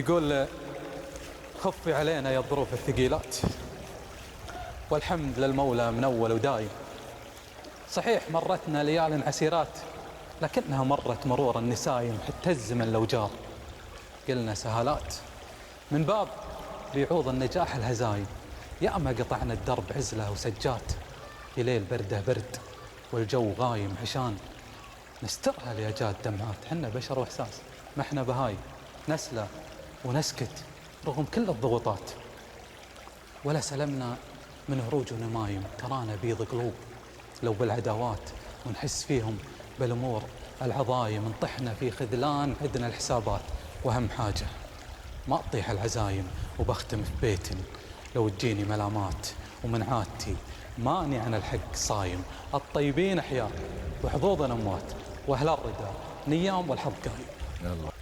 يقول خفي علينا يا الظروف الثقيلات، والحمد للمولى من أول ودايم. صحيح مرتنا ليال عسيرات، لكنها مرت مرور النسايم. حتى الزمن لو جار قلنا سهالات، من باب بيعوض النجاح الهزايم. يا ما قطعنا الدرب عزله وسجات، في ليل برده برد والجو غايم عشان نسترها يا جاد دمعات. حنا بشر واحساس، ما احنا بهاي نسلى ونسكت رغم كل الضغوطات، ولا سلمنا من هروج ونمايم. ترانا بيض قلوب لو بالعداوات، ونحس فيهم بالأمور العظايم. نطحنا في خذلان عدنا الحسابات، وأهم حاجة ما أطيح العزايم. وبختم في بيتي لو تجيني ملامات، ومن عادتي ماني عن الحق صايم. الطيبين أحياء وحظوظنا أموات، وأهل الردى نيام والحظ قايم. يلا.